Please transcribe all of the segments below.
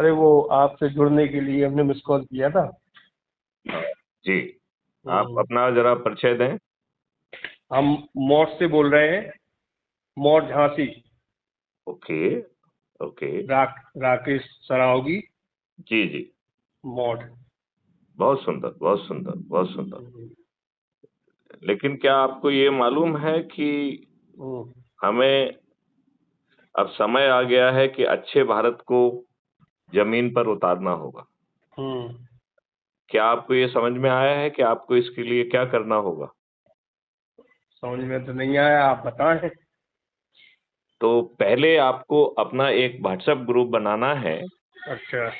अरे वो आपसे जुड़ने के लिए हमने मिस कॉल किया था। जी, आप हम्म, अपना जरा परिचय दें। हम मौत से बोल रहे हैं। मौत झांसी। ओके। ओके। राकेश सरावगी। जी जी। मौत। बहुत सुंदर, बहुत सुंदर, बहुत सुंदर। हम्म, लेकिन क्या आपको ये मालूम है कि हम्म, हमें अब समय आ गया है कि अच्छे भारत को जमीन पर उतारना होगा। हम्म, क्या आपको ये समझ में आया है कि आपको इसके लिए क्या करना होगा? समझ में तो नहीं आया, आप बताएं। तो पहले आपको अपना एक व्हाट्सएप ग्रुप बनाना है, अच्छा।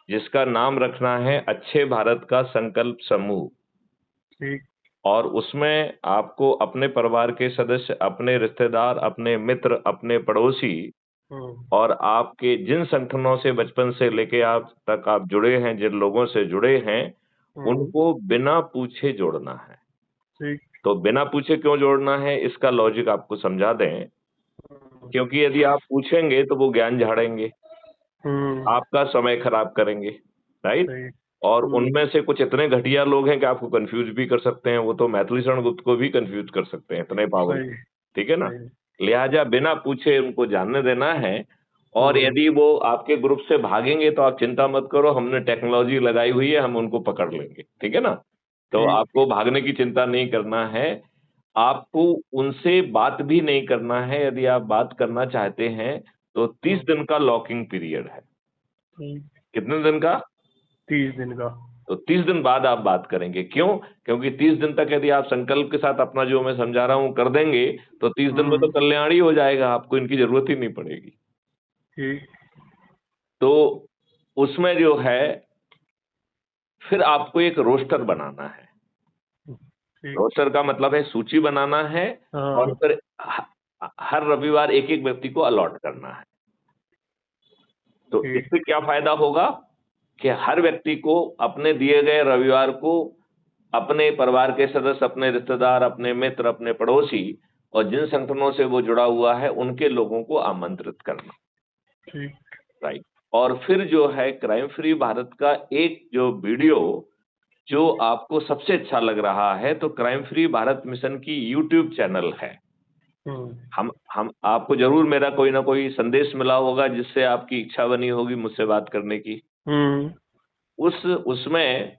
जिसका नाम रखना है अच्छे भारत का संकल्प समूह। ठीक। और उसमें आपको अपने परिवार के सदस्य, अपने रिश्तेदार, अपने मित्र, अपने पड़ोसी हम्म, और आपके जिन संगठनों से बचपन से लेके आप तक आप जुड़े हैं, जिन लोगों से जुड़े हैं, हम्म, उनको बिना पूछे जोड़ना है। ठीक। तो बिना पूछे क्यों जोड़ना है, इसका लॉजिक आपको समझा दें। हम्म, क्योंकि यदि आप पूछेंगे तो वो ज्ञान झाड़ेंगे, हम्म, आपका समय खराब करेंगे, राइट। सही। और हम्म, उनमें से कुछ इतने घटिया लोग हैं कि आपको कंफ्यूज भी कर सकते हैं, वो तो मैथिली शरण गुप्त को भी कंफ्यूज कर सकते हैं, इतने सही। पावरफुल। ठीक है ना। सही। लिहाजा बिना पूछे उनको जानने देना है। और हम्म, यदि वो आपके ग्रुप से भागेंगे तो आप चिंता मत करो, हमने टेक्नोलॉजी लगाई हुई है, हम उनको पकड़ लेंगे। ठीक है ना। तो ठीक। आपको भागने की चिंता नहीं करना है। आपको उनसे बात भी नहीं करना है। यदि आप बात करना चाहते हैं तो 30 हम्म, दिन का लॉकिंग पीरियड है। ठीक। कितने दिन का? 30 दिन का। तो 30 दिन बाद आप बात करेंगे। क्यों? क्योंकि 30 दिन तक यदि आप संकल्प के साथ अपना जो मैं समझा रहा हूं कर देंगे, तो 30 दिन में तो हम्म, कल्याण ही हो जाएगा, आपको इनकी जरूरत ही नहीं पड़ेगी। ठीक। तो उसमें जो है, फिर आपको एक रोस्टर बनाना है। ठीक। रोस्टर का मतलब है सूची बनाना है। और हाँ। फिर हर रविवार एक एक व्यक्ति को अलॉट करना है। तो ठीक। इससे क्या फायदा होगा कि हर व्यक्ति को अपने दिए गए रविवार को अपने परिवार के सदस्य, अपने रिश्तेदार, अपने मित्र, अपने पड़ोसी और जिन संगठनों से वो जुड़ा हुआ है उनके लोगों को आमंत्रित करना। ठीक। राइट। और फिर जो है क्राइम फ्री भारत का एक जो वीडियो जो आपको सबसे अच्छा लग रहा है, तो क्राइम फ्री भारत मिशन की यूट्यूब चैनल है। हम्म, हम आपको जरूर मेरा कोई ना कोई संदेश मिला होगा जिससे आपकी इच्छा बनी होगी मुझसे बात करने की। हम्म, उसमें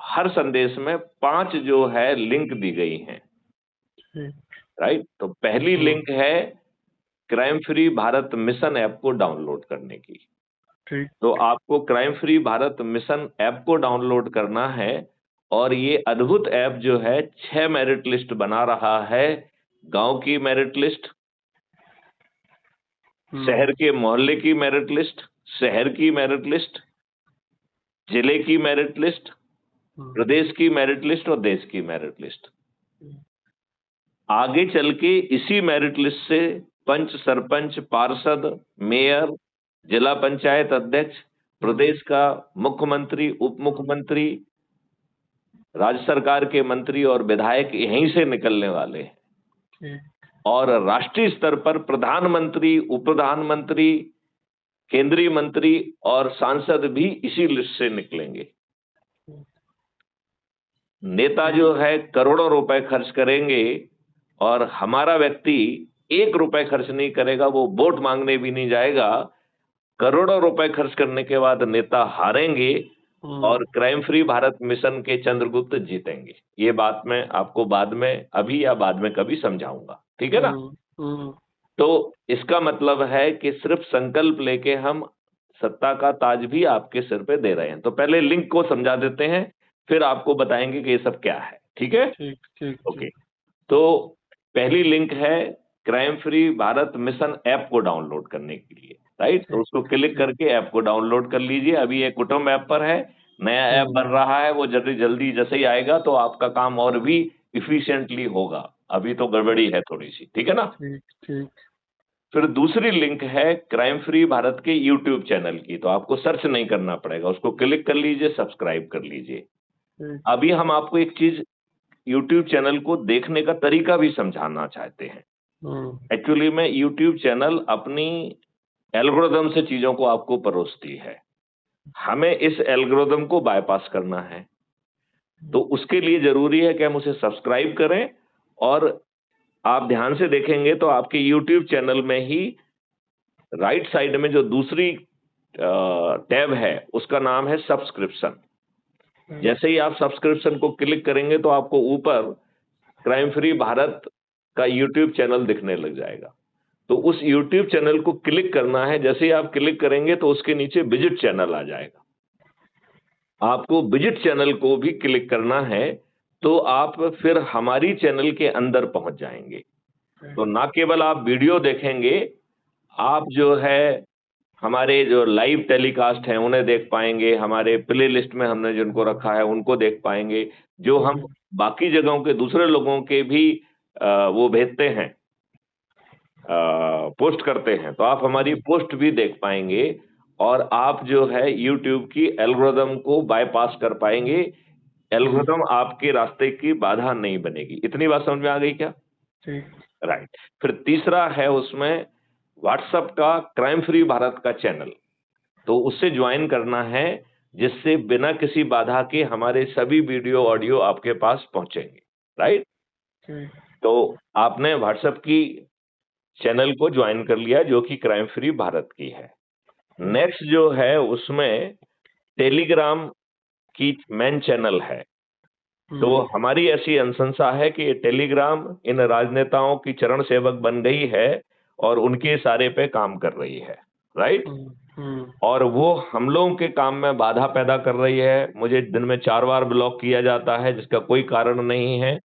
हर संदेश में 5 जो है लिंक दी गई हैं। ठीक। राइट। तो पहली हम्म, लिंक है crime free Bharat mission app को डाउनलोड करने की। ठीक। तो आपको crime free Bharat mission app को डाउनलोड करना है। और ये अद्भुत ऐप जो है 6 मेरिट लिस्ट बना रहा है। गांव की मेरिट लिस्ट, हम्म, शहर के मोहल्ले की मेरिट लिस्ट, शहर की मेरिट लिस्ट, जिले की मेरिट लिस्ट, हम्म, प्रदेश की मेरिट लिस्ट और देश की मेरिट लिस्ट। हम्म, आगे चल के इसी मेरिट लिस्ट से पंच, सरपंच, पार्षद, मेयर, जिला पंचायत अध्यक्ष, हम्म, प्रदेश का मुख्यमंत्री, उप मुख्यमंत्री, राज्य सरकार के मंत्री और विधायक यहीं से निकलने वाले हैं। ठीक। और राष्ट्रीय स्तर पर प्रधानमंत्री, उप प्रधानमंत्री, केंद्रीय मंत्री और सांसद भी इसी लिस्ट से निकलेंगे। नेता ठीक। जो है करोड़ों रुपए खर्च करेंगे और हमारा व्यक्ति 1 रुपए खर्च नहीं करेगा, वो वोट मांगने भी नहीं जाएगा। करोड़ों रुपए खर्च करने के बाद नेता हारेंगे हम्म, और क्राइम फ्री भारत मिशन के चंद्रगुप्त जीतेंगे। ये बात मैं आपको बाद में, अभी या बाद में कभी समझाऊंगा। ठीक है ना। हम्म, हम्म, तो इसका मतलब है कि सिर्फ संकल्प लेके हम सत्ता का ताज भी आपके सिर पे दे रहे हैं। तो पहले लिंक को समझा देते हैं, फिर आपको बताएंगे कि ये सब क्या है। ठीक है। ठीक। ठीक। ओके। ठीक। तो पहली लिंक है crime free Bharat mission app को डाउनलोड करने के लिए। राइट। तो ठीक। उसको क्लिक ठीक। करके ऐप को डाउनलोड कर लीजिए। अभी ये कुटुंब ऐप पर है, नया ऐप हम्म, बन रहा है, वो जल्दी जल्दी जैसे ही आएगा तो आपका काम और भी इफिशिएंटली होगा। अभी तो गड़बड़ी है थोड़ी सी। ठीक है ना। ठीक। ठीक। फिर दूसरी लिंक है क्राइम फ्री भारत के यूट्यूब चैनल की। तो आपको सर्च नहीं करना पड़ेगा, उसको क्लिक कर लीजिए, सब्सक्राइब कर लीजिए। ठीक। अभी हम आपको एक चीज यूट्यूब चैनल को देखने का तरीका भी समझाना चाहते हैं। हम्म, एक्चुअली में यूट्यूब चैनल अपनी एल्गोरिदम से चीजों को आपको परोसती है। हमें इस एल्गोरिदम को बायपास करना है, तो उसके लिए जरूरी है कि हम उसे सब्सक्राइब करें। और आप ध्यान से देखेंगे तो आपके यूट्यूब चैनल में ही राइट साइड में जो दूसरी टैब है उसका नाम है सब्सक्रिप्शन। जैसे ही आप सब्सक्रिप्शन को क्लिक करेंगे तो आपको ऊपर क्राइम फ्री भारत का यूट्यूब चैनल दिखने लग जाएगा। तो उस यूट्यूब चैनल को क्लिक करना है। जैसे ही आप क्लिक करेंगे तो उसके नीचे विजिट चैनल आ जाएगा। आपको विजिट चैनल को भी क्लिक करना है, तो आप फिर हमारी चैनल के अंदर पहुंच जाएंगे। तो ना केवल आप वीडियो देखेंगे, आप जो है हमारे जो लाइव टेलीकास्ट हैं उन्हें देख पाएंगे, हमारे प्ले लिस्ट में हमने जिनको रखा है उनको देख पाएंगे, जो हम बाकी जगहों के दूसरे लोगों के भी वो भेजते हैं, पोस्ट करते हैं, तो आप हमारी पोस्ट भी देख पाएंगे। और आप जो है यूट्यूब की एल्गोरिदम को बायपास कर पाएंगे। एल्गोरिदम आपके रास्ते की बाधा नहीं बनेगी। इतनी बात समझ में आ गई क्या? ठीक। राइट। फिर तीसरा है उसमें व्हाट्सएप का क्राइम फ्री भारत का चैनल, तो उससे ज्वाइन करना है, जिससे बिना किसी बाधा के हमारे सभी वीडियो ऑडियो आपके पास पहुंचेंगे। राइट। तो आपने व्हाट्सएप की चैनल को ज्वाइन कर लिया जो कि क्राइम फ्री भारत की है। नेक्स्ट जो है उसमें टेलीग्राम की मेन चैनल है। तो हमारी ऐसी अनुशंसा है कि ये टेलीग्राम इन राजनेताओं की चरण सेवक बन गई है और उनके इशारे पे काम कर रही है। राइट। और वो हम लोगों के काम में बाधा पैदा कर रही है। मुझे दिन में 4 बार ब्लॉक किया जाता है जिसका कोई कारण नहीं है।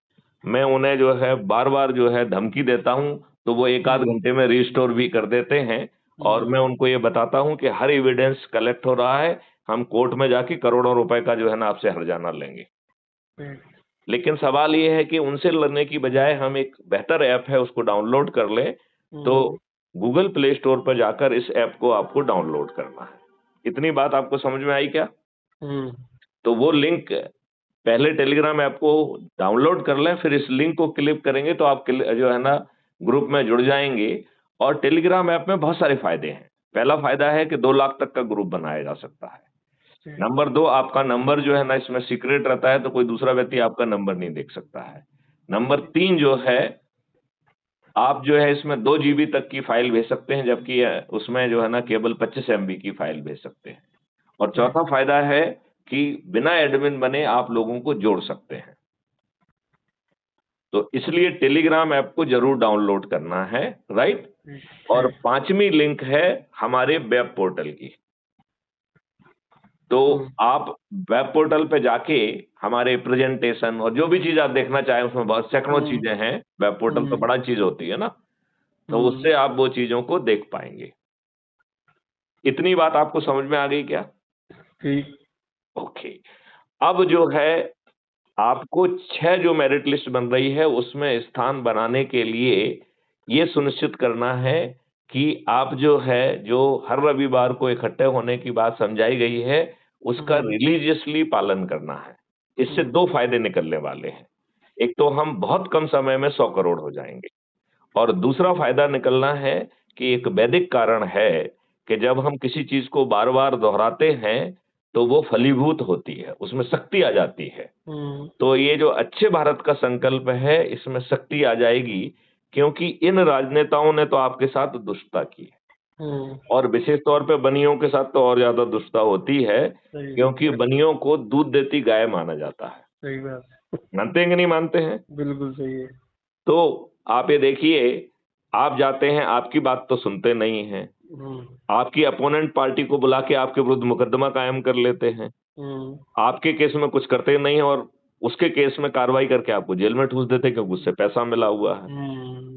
मैं उन्हें जो है बार बार जो है धमकी देता हूं, तो वो एक आध घंटे में रिस्टोर भी कर देते हैं। और मैं उनको ये बताता हूं कि हर एविडेंस कलेक्ट हो रहा है, हम कोर्ट में जाके करोड़ों रुपए का जो है ना आपसे हर्जाना लेंगे। लेकिन सवाल ये है कि उनसे लड़ने की बजाय हम एक बेहतर ऐप है उसको डाउनलोड कर लें। तो गूगल प्ले स्टोर पर जाकर इस ऐप को आपको डाउनलोड करना है। इतनी बात आपको समझ में आई क्या? तो वो लिंक, पहले टेलीग्राम ऐप को डाउनलोड कर लें, फिर इस लिंक को क्लिक करेंगे तो आप जो है ना ग्रुप में जुड़ जाएंगे। और टेलीग्राम ऐप में बहुत सारे फायदे हैं। पहला फायदा है कि 2 लाख तक का ग्रुप बनाया जा सकता है। नंबर 2, आपका नंबर जो है ना इसमें सीक्रेट रहता है, तो कोई दूसरा व्यक्ति आपका नंबर नहीं देख सकता है। नंबर 3 जो है, आप जो है इसमें 2 GB तक की फाइल भेज सकते हैं, जबकि उसमें जो है ना केवल 25 MB की फाइल भेज सकते हैं। और चौथा फायदा है कि बिना एडमिन बने आप लोगों को जोड़ सकते हैं। तो इसलिए टेलीग्राम ऐप को जरूर डाउनलोड करना है। राइट। और 5वीं लिंक है हमारे वेब पोर्टल की। तो आप वेब पोर्टल पे जाके हमारे प्रेजेंटेशन और जो भी चीज आप देखना चाहें, उसमें बहुत सैकड़ों चीजें हैं। वेब पोर्टल तो बड़ा चीज होती है ना, तो उससे आप वो चीजों को देख पाएंगे। इतनी बात आपको समझ में आ गई क्या? ठीक। ओके। अब जो है आपको 6 जो मेरिट लिस्ट बन रही है उसमें स्थान बनाने के लिए ये सुनिश्चित करना है कि आप जो है, जो हर रविवार को इकट्ठे होने की बात समझाई गई है, उसका रिलीजियसली पालन करना है। इससे 2 फायदे निकलने वाले हैं। एक तो हम बहुत कम समय में 100 करोड़ हो जाएंगे, और दूसरा फायदा निकलना है कि एक वैदिक कारण है कि जब हम किसी चीज को बार बार दोहराते हैं तो वो फलीभूत होती है, उसमें शक्ति आ जाती है। तो ये जो अच्छे भारत का संकल्प है, इसमें शक्ति आ जाएगी, क्योंकि इन राजनेताओं ने तो आपके साथ दुष्टता की है। और विशेष तौर पे बनियों के साथ तो और ज्यादा दुष्टता होती है, क्योंकि बनियों को दूध देती गाय माना जाता है। सही बात। मानते हैं कि नहीं मानते हैं? बिल्कुल सही है। तो आप ये देखिए, आप जाते हैं, आपकी बात तो सुनते नहीं हैं, आपकी अपोनेंट पार्टी को बुला के आपके विरुद्ध मुकदमा कायम कर लेते हैं, आपके केस में कुछ करते नहीं, और उसके केस में कार्रवाई करके आपको जेल में ठूस देते क्योंकि उससे पैसा मिला हुआ है।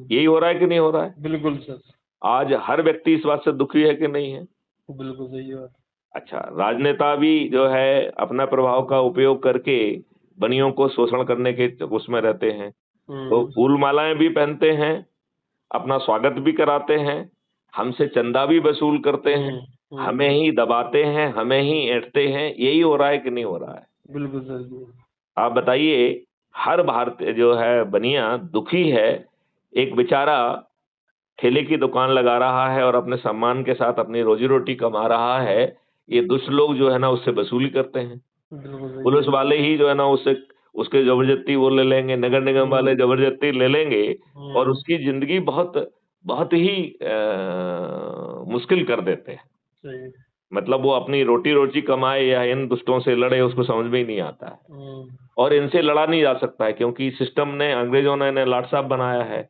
यही हो रहा है कि नहीं हो रहा है? बिल्कुल सर। आज हर व्यक्ति इस बात से दुखी है कि नहीं है? बिल्कुल सही बात। अच्छा, राजनेता भी जो है अपना प्रभाव का उपयोग करके बनियों को शोषण करने के उसमें रहते हैं। तो फूल मालाएं भी पहनते हैं, अपना स्वागत भी कराते हैं, हमसे चंदा भी वसूल करते हैं, हमें ही दबाते हैं, हमें ही ऐंठते हैं। यही हो रहा है कि नहीं हो रहा है? बिल्कुल सर जी। आप बताइए, हर भारतीय जो है बनिया दुखी है। एक बेचारा ठेले की दुकान लगा रहा है और अपने सम्मान के साथ अपनी रोजी रोटी कमा रहा है, ये दुष्ट लोग जो है ना उससे वसूली करते हैं। बिल्कुल सही पुलिस है। वाले ही जो है ना उससे उसके जबरदस्ती वो ले लेंगे, नगर निगम वाले जबरदस्ती ले लेंगे और उसकी जिंदगी बहुत बहुत ही मुश्किल कर देते हैं। सही है। मतलब वो अपनी रोटी रोजी कमाए या इन दुष्टों से लड़े, उसको समझ में ही नहीं आता है। और इनसे लड़ा नहीं जा सकता है क्योंकि सिस्टम ने, अंग्रेजों ने इन्हें लाट साहब बनाया है।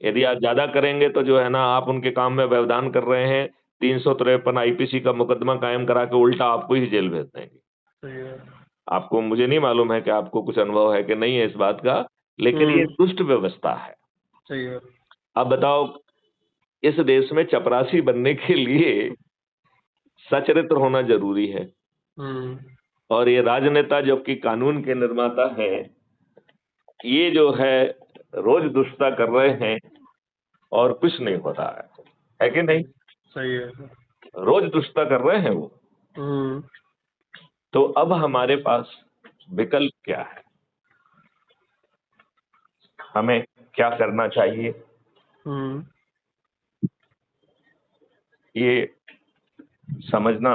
यदि आप ज्यादा करेंगे तो जो है ना आप उनके काम में व्यवधान कर रहे हैं, 353 आईपीसी का मुकदमा कायम करा के उल्टा आपको ही जेल भेज देंगे। सही है। आपको, मुझे नहीं मालूम है कि आपको कुछ अनुभव है कि नहीं है इस बात का, लेकिन ये दुष्ट व्यवस्था है। सही है। अब बताओ, इस देश में चपरासी बनने के लिए सचरित्र होना जरूरी है, और ये राजनेता जबकि कानून के निर्माता हैं, ये जो है रोज दुष्टता कर रहे हैं और कुछ नहीं हो रहा है कि नहीं? सही है। रोज दुष्टता कर रहे हैं वो। तो अब हमारे पास विकल्प क्या है? हमें क्या करना चाहिए? ये समझना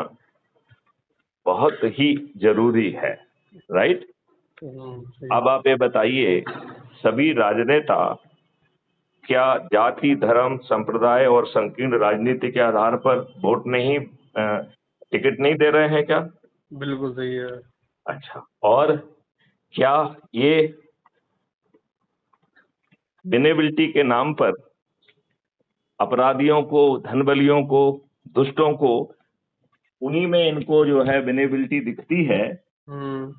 बहुत ही जरूरी है, राइट? अब आप ये बताइए, सभी राजनेता क्या जाति, धर्म, संप्रदाय और संकीर्ण राजनीति के आधार पर वोट नहीं, टिकट नहीं दे रहे हैं क्या? बिल्कुल सही है। अच्छा, और क्या ये विनेबिलिटी के नाम पर अपराधियों को, धनबलियों को, दुष्टों को, उन्हीं में इनको जो है विनेबिलिटी दिखती है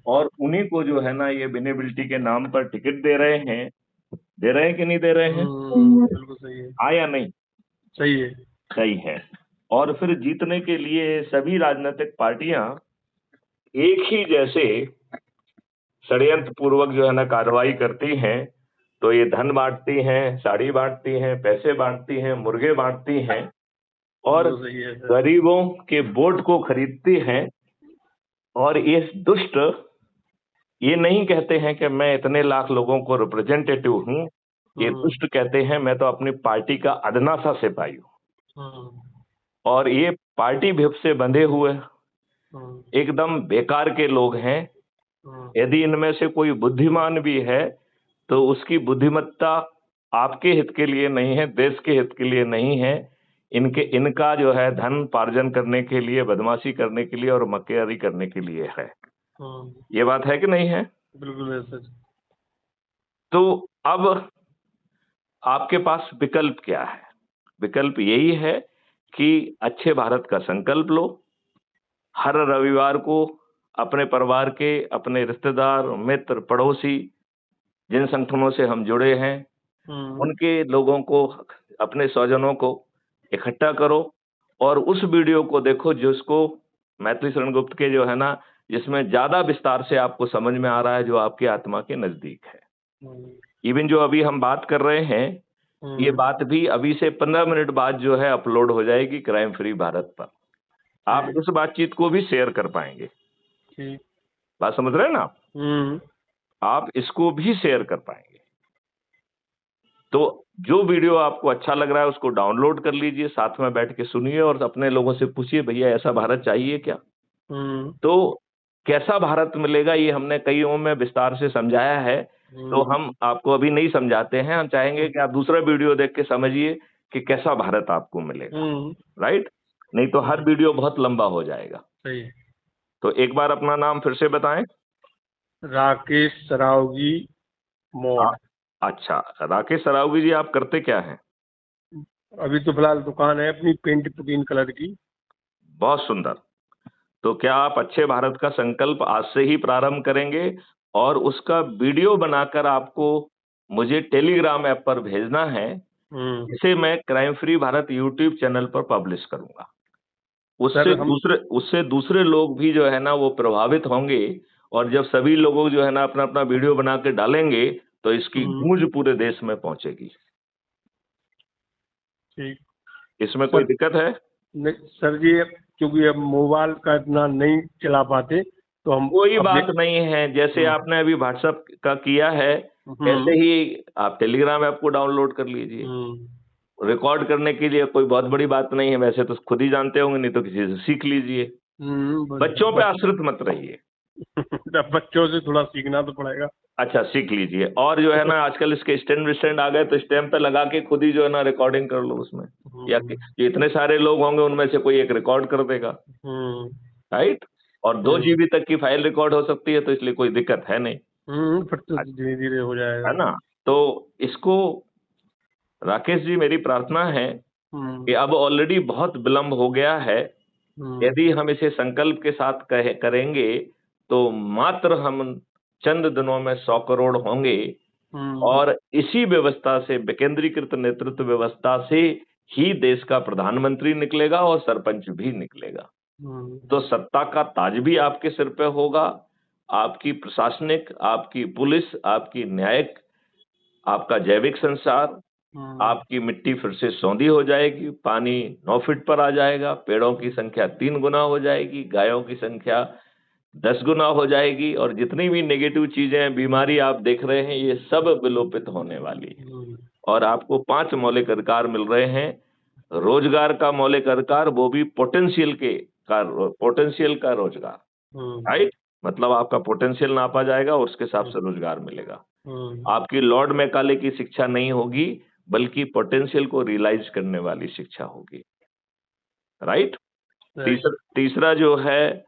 और उन्हीं को जो है ना ये विनेबिलिटी के नाम पर टिकट दे रहे हैं कि नहीं दे रहे हैं? बिल्कुल सही है। हाँ या नहीं? सही है। सही है। और फिर जीतने के लिए सभी राजनीतिक पार्टियां एक ही जैसे षड्यंत्र पूर्वक जो है ना कार्रवाई करती हैं, तो ये धन बांटती हैं, साड़ी बांटती हैं, पैसे बांटती हैं, मुर्गे बांटती हैं और गरीबों के वोट को खरीदती हैं। और ये दुष्ट ये नहीं कहते हैं कि मैं इतने लाख लोगों को रिप्रेजेंटेटिव हूं, ये दुष्ट कहते हैं मैं तो अपनी पार्टी का अदना सा सिपाही हूं। और ये पार्टी भिप से बंधे हुए एकदम बेकार के लोग हैं। यदि इनमें से कोई बुद्धिमान भी है तो उसकी बुद्धिमत्ता आपके हित के लिए नहीं है, देश के हित के लिए नहीं है। इनका जो है धन पार्जन करने के लिए, बदमाशी करने के लिए और मक्कारी करने के लिए है। ये बात है कि नहीं है? बिल्कुल है सर। तो अब आपके पास विकल्प क्या है? विकल्प यही है कि अच्छे भारत का संकल्प लो। हर रविवार को अपने परिवार के, अपने रिश्तेदार, मित्र, पड़ोसी, जिन संगठनों से हम जुड़े हैं, उनके लोगों को, अपने स्वजनों को इकट्ठा करो और उस वीडियो को देखो जिसको मैथिली शरण गुप्त के जो है ना, जिसमें ज्यादा विस्तार से आपको समझ में आ रहा है, जो आपकी आत्मा के नजदीक है। इवन जो अभी हम बात कर रहे हैं, ये बात भी अभी से 15 मिनट बाद जो है अपलोड हो जाएगी क्राइम फ्री भारत पर। आप इस बातचीत को भी शेयर कर पाएंगे। बात समझ रहे हैं ना आप इसको भी शेयर कर पाएंगे। तो जो वीडियो आपको अच्छा लग रहा है उसको डाउनलोड कर लीजिए, साथ में बैठ के सुनिए और अपने लोगों से पूछिए, भैया ऐसा भारत चाहिए क्या? तो कैसा भारत मिलेगा ये हमने कईयों में विस्तार से समझाया है, तो हम आपको अभी नहीं समझाते हैं। हम चाहेंगे कि आप दूसरा वीडियो देख के समझिए कि कैसा भारत आपको मिलेगा, राइट? नहीं तो हर वीडियो बहुत लंबा हो जाएगा। सही। तो एक बार अपना नाम फिर से बताएं। राकेश सरावगी मोड। अच्छा, राकेश सरावगी जी, आप करते क्या हैं? अभी तो फिलहाल दुकान है अपनी पेंट ग्रीन कलर की। बहुत सुंदर। तो क्या आप अच्छे भारत का संकल्प आज से ही प्रारंभ करेंगे और उसका वीडियो बनाकर आपको मुझे टेलीग्राम ऐप पर भेजना है, इसे मैं crime free Bharat YouTube channel पर पब्लिश करूंगा। उससे दूसरे लोग भी जो है ना वो प्रभावित होंगे और जब सभी लोगों जो है ना अपना अपना वीडियो बना के डालेंगे तो इसकी गूंज पूरे देश में पहुंचेगी। ठीक। इसमें कोई दिक्कत है? नहीं सर जी, क्योंकि अब मोबाइल का इतना नहीं चला पाते तो हम। कोई बात नहीं है, जैसे आपने अभी व्हाट्सएप का किया है ऐसे ही आप टेलीग्राम ऐप को डाउनलोड कर लीजिए। रिकॉर्ड करने के लिए कोई बहुत बड़ी बात नहीं है, वैसे तो खुद ही जानते होंगे, नहीं तो किसी से सीख लीजिए। बच्चों पे आश्रित मत रहिए। बच्चों से थोड़ा सीखना तो पड़ेगा। अच्छा, सीख लीजिए। और जो है ना, आजकल इसके स्टैंड विस्टैंड आ गए, तो स्टैम्प पे लगा के खुद ही जो है ना रिकॉर्डिंग कर लो उसमें, या कि इतने सारे लोग होंगे उनमें से कोई एक रिकॉर्ड कर देगा, राइट। और 2 GB तक की फाइल रिकॉर्ड हो सकती है, तो इसलिए कोई दिक्कत है नहीं, फिर तो धीरे धीरे हो जाएगा, है ना। तो इसको, राकेश जी, मेरी प्रार्थना है कि अब ऑलरेडी बहुत विलंब हो गया है, यदि हम इसे संकल्प के साथ करेंगे तो मात्र हम चंद दिनों में 100 करोड़ होंगे, और इसी व्यवस्था से, विकेंद्रीकृत नेतृत्व व्यवस्था से ही देश का प्रधानमंत्री निकलेगा और सरपंच भी निकलेगा। तो सत्ता का ताज भी आपके सिर पे होगा, आपकी प्रशासनिक, आपकी पुलिस, आपकी न्यायिक, आपका जैविक संसार, आपकी मिट्टी फिर से सौंधी हो जाएगी, पानी 9 फीट पर आ जाएगा, पेड़ों की संख्या 3 गुना हो जाएगी, गायों की संख्या 10 गुना हो जाएगी, और जितनी भी नेगेटिव चीजें, बीमारी आप देख रहे हैं, ये सब विलोपित होने वाली है। और आपको 5 मौलिक अधिकार मिल रहे हैं। रोजगार का मौलिक अधिकार, वो भी पोटेंशियल का रोजगार, राइट। मतलब आपका पोटेंशियल नापा जाएगा और उसके हिसाब से रोजगार मिलेगा। आपकी लॉर्ड मैकाले की शिक्षा नहीं होगी, बल्कि पोटेंशियल को रियलाइज करने वाली शिक्षा होगी, राइट। तीसरा जो है,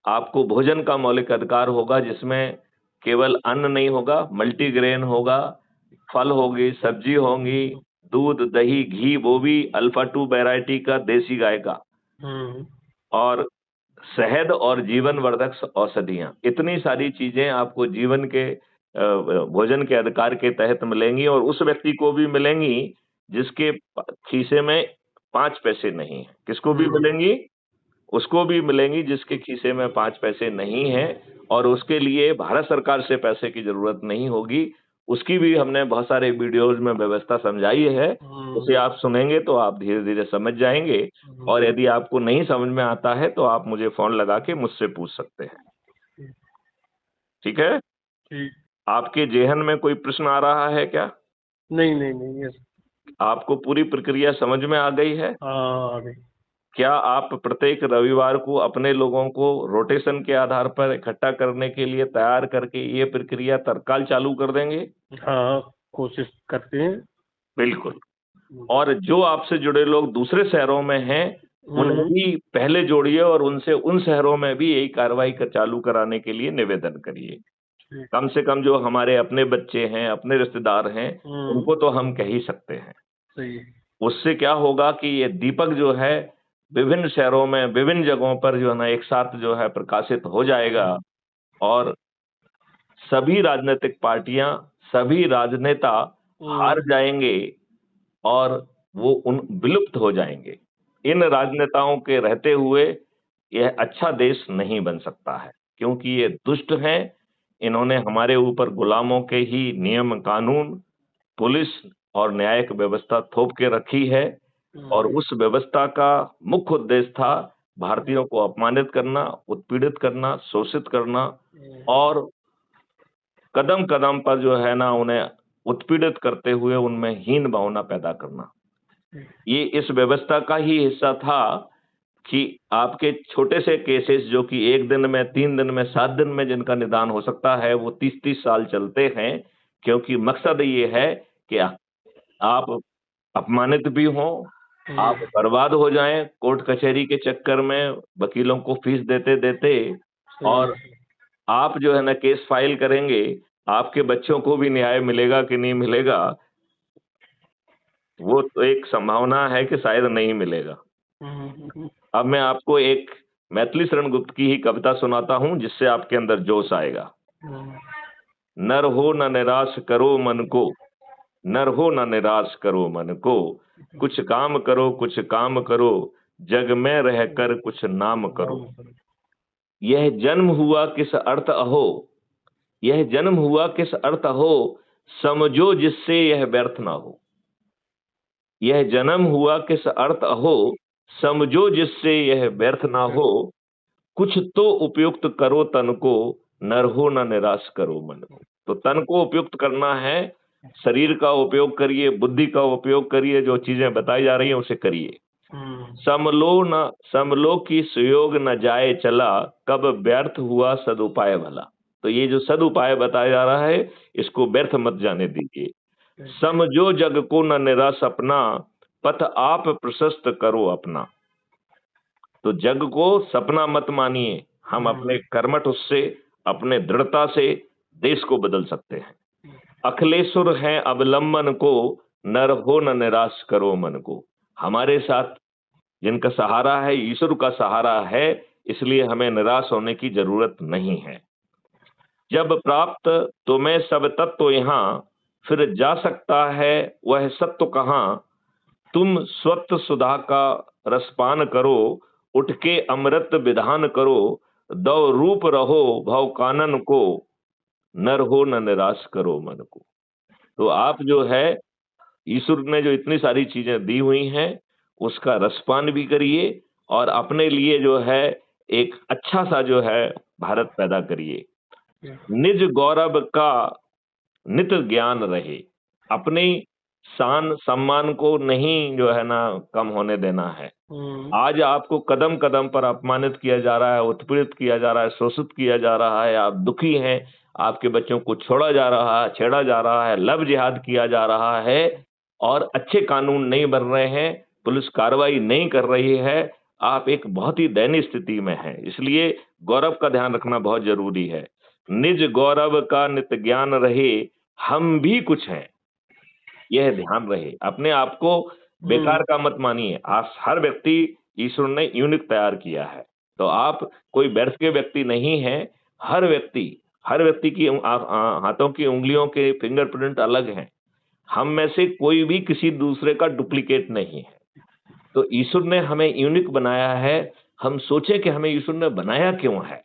आपको भोजन का मौलिक अधिकार होगा, जिसमें केवल अन्न नहीं होगा, मल्टीग्रेन होगा, फल होगी, सब्जी होंगी, दूध, दही, घी, वो भी अल्फा 2 वैरायटी का देसी गाय का, और शहद और जीवन वर्धक औषधियां। इतनी सारी चीजें आपको जीवन के भोजन के अधिकार के तहत मिलेंगी, और उस व्यक्ति को भी मिलेंगी जिसके खीसे में 5 पैसे नहीं है। किसको भी मिलेंगी? उसको भी मिलेंगी जिसके खीसे में 5 पैसे नहीं है, और उसके लिए भारत सरकार से पैसे की जरूरत नहीं होगी। उसकी भी हमने बहुत सारे वीडियोज में व्यवस्था समझाई है, उसे आप सुनेंगे तो आप धीरे धीरे समझ जाएंगे। और यदि आपको नहीं समझ में आता है तो आप मुझे फोन लगा के मुझसे पूछ सकते हैं, ठीक है। आपके जेहन में कोई प्रश्न आ रहा है क्या? नहीं नहीं नहीं, यस। आपको पूरी प्रक्रिया समझ में आ गई है? आ गई। क्या आप प्रत्येक रविवार को अपने लोगों को रोटेशन के आधार पर इकट्ठा करने के लिए तैयार करके ये प्रक्रिया तत्काल चालू कर देंगे? हाँ, कोशिश करते हैं। बिल्कुल। और जो आपसे जुड़े लोग दूसरे शहरों में हैं, उन्हें भी पहले जोड़िए, और उनसे उन शहरों में भी यही कार्रवाई चालू कराने के लिए निवेदन करिए। कम से कम जो हमारे अपने बच्चे हैं, अपने रिश्तेदार हैं, उनको तो हम कह ही सकते हैं। सही। उससे क्या होगा कि ये दीपक जो है विभिन्न शहरों में, विभिन्न जगहों पर जो है ना, एक साथ जो है प्रकाशित हो जाएगा, और सभी राजनीतिक पार्टियां, सभी राजनेता हार जाएंगे, और वो विलुप्त हो जाएंगे। इन राजनेताओं के रहते हुए यह अच्छा देश नहीं बन सकता है, क्योंकि ये दुष्ट हैं। इन्होंने हमारे ऊपर गुलामों के ही नियम, कानून, पुलिस और न्यायिक व्यवस्था थोप के रखी है, और उस व्यवस्था का मुख्य उद्देश्य था भारतीयों को अपमानित करना, उत्पीड़ित करना, शोषित करना, और कदम कदम पर जो है ना, उन्हें उत्पीड़ित करते हुए उनमें हीन भावना पैदा करना। ये इस व्यवस्था का ही हिस्सा था कि आपके छोटे से केसेस, जो कि 1 दिन में, 3 दिन में, 7 दिन में जिनका निदान हो सकता है, वो 30-30 साल चलते हैं, क्योंकि मकसद ये है कि आप अपमानित भी हों, आप बर्बाद हो जाएं कोर्ट कचहरी के चक्कर में, वकीलों को फीस देते देते, और आप जो है ना केस फाइल करेंगे, आपके बच्चों को भी न्याय मिलेगा कि नहीं मिलेगा, वो तो एक संभावना है कि शायद नहीं मिलेगा। अब मैं आपको एक मैथिली शरण गुप्त की ही कविता सुनाता हूं, जिससे आपके अंदर जोश आएगा। नर हो न निराश करो मन को, नर हो न निराश करो मन को, कुछ काम करो, कुछ काम करो, जग में रहकर कुछ नाम करो। यह जन्म हुआ किस अर्थ अहो, यह जन्म हुआ किस अर्थ हो, समझो जिससे यह व्यर्थ ना हो। यह जन्म हुआ किस अर्थ अहो, समझो जिससे यह व्यर्थ ना हो, कुछ तो उपयुक्त करो तन को, नर हो न निराश करो मन को। तो तन को उपयुक्त करना है, शरीर का उपयोग करिए, बुद्धि का उपयोग करिए, जो चीजें बताई जा रही हैं उसे करिए। समलो की सुयोग न जाए चला, कब व्यर्थ हुआ सदुपाय भला। तो ये जो सदुपाय बताया जा रहा है, इसको व्यर्थ मत जाने दीजिए। समझो जग को न निराश अपना, पथ आप प्रशस्त करो अपना। तो जग को सपना मत मानिए, हम अपने कर्मठ उससे, अपने दृढ़ता से देश को बदल सकते हैं। अखिलेश्वर हैं अवलंबन को, नर हो न निराश करो मन को। हमारे साथ जिनका सहारा है, ईश्वर का सहारा है, इसलिए हमें निराश होने की जरूरत नहीं है। जब प्राप्त तुम्हें सब तत्व यहाँ, फिर जा सकता है वह सत्व कहाँ। तुम स्वत सुधा का रसपान करो, उठ के अमृत विधान करो। दो रूप रहो भव कानन को, नर हो न निराश करो मन को। तो आप जो है, ईश्वर ने जो इतनी सारी चीजें दी हुई हैं, उसका रसपान भी करिए और अपने लिए जो है एक अच्छा सा जो है भारत पैदा करिए। निज गौरव का नित ज्ञान रहे। अपनी शान सम्मान को नहीं जो है ना कम होने देना है। आज आपको कदम कदम पर अपमानित किया जा रहा है, उत्पीड़ित किया जा रहा है, शोषित किया जा रहा है, आप दुखी हैं, आपके बच्चों को छोड़ा जा रहा है, छेड़ा जा रहा है, लव जिहाद किया जा रहा है और अच्छे कानून नहीं बन रहे हैं, पुलिस कार्रवाई नहीं कर रही है। आप एक बहुत ही दयनीय स्थिति में हैं, इसलिए गौरव का ध्यान रखना बहुत जरूरी है। निज गौरव का नित ज्ञान रहे, हम भी कुछ हैं, यह ध्यान रहे। अपने आप को बेकार का मत मानिए। आप हर व्यक्ति ईश्वर ने यूनिक तैयार किया है, तो आप कोई व्यर्थ के व्यक्ति नहीं हैं। हर व्यक्ति की हाथों की उंगलियों के फिंगरप्रिंट अलग हैं। हम में से कोई भी किसी दूसरे का डुप्लीकेट नहीं है। तो ईश्वर ने हमें यूनिक बनाया है। हम सोचे कि हमें ईश्वर ने बनाया क्यों है।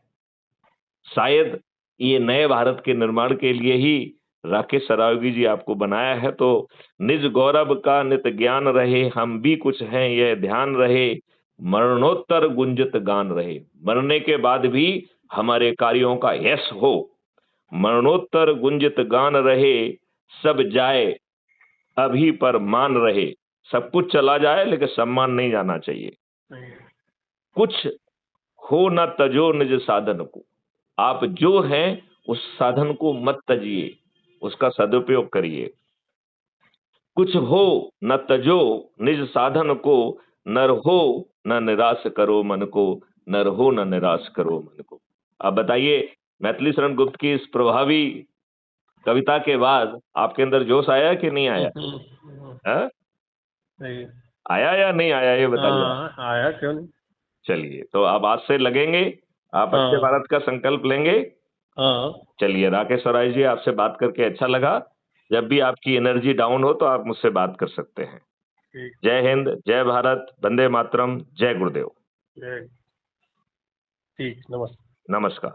शायद ये नए भारत के निर्माण के लिए ही राकेश सरावगी जी आपको बनाया है। तो निज गौरव का नित ज्ञान रहे, हम भी कुछ हैं यह ध्यान रहे। मरणोत्तर गुंजित गान रहे, मरने के बाद भी हमारे कार्यों का यश हो। मरणोत्तर गुंजित गान रहे, सब जाए अभी पर मान रहे। सब कुछ चला जाए लेकिन सम्मान नहीं जाना चाहिए। कुछ हो न तजो निज साधन को। आप जो हैं उस साधन को मत तजिए, उसका सदुपयोग करिए। कुछ हो न तजो निज साधन को, नर हो न निराश करो मन को। नर हो न निराश करो मन को। अब बताइए, मैथिली शरण गुप्त की इस प्रभावी कविता के बाद आपके अंदर जोश आया कि नहीं आया? है? आया या नहीं आया, ये बताइए। आया क्यों नहीं। चलिए, तो अब आज से लगेंगे, आप अच्छे भारत का संकल्प लेंगे। चलिए, राकेश राय जी, आपसे बात करके अच्छा लगा। जब भी आपकी एनर्जी डाउन हो तो आप मुझसे बात कर सकते हैं। जय हिंद, जय भारत, वंदे मातरम, जय गुरुदेव। ठीक, नमस्कार। नमस्कार।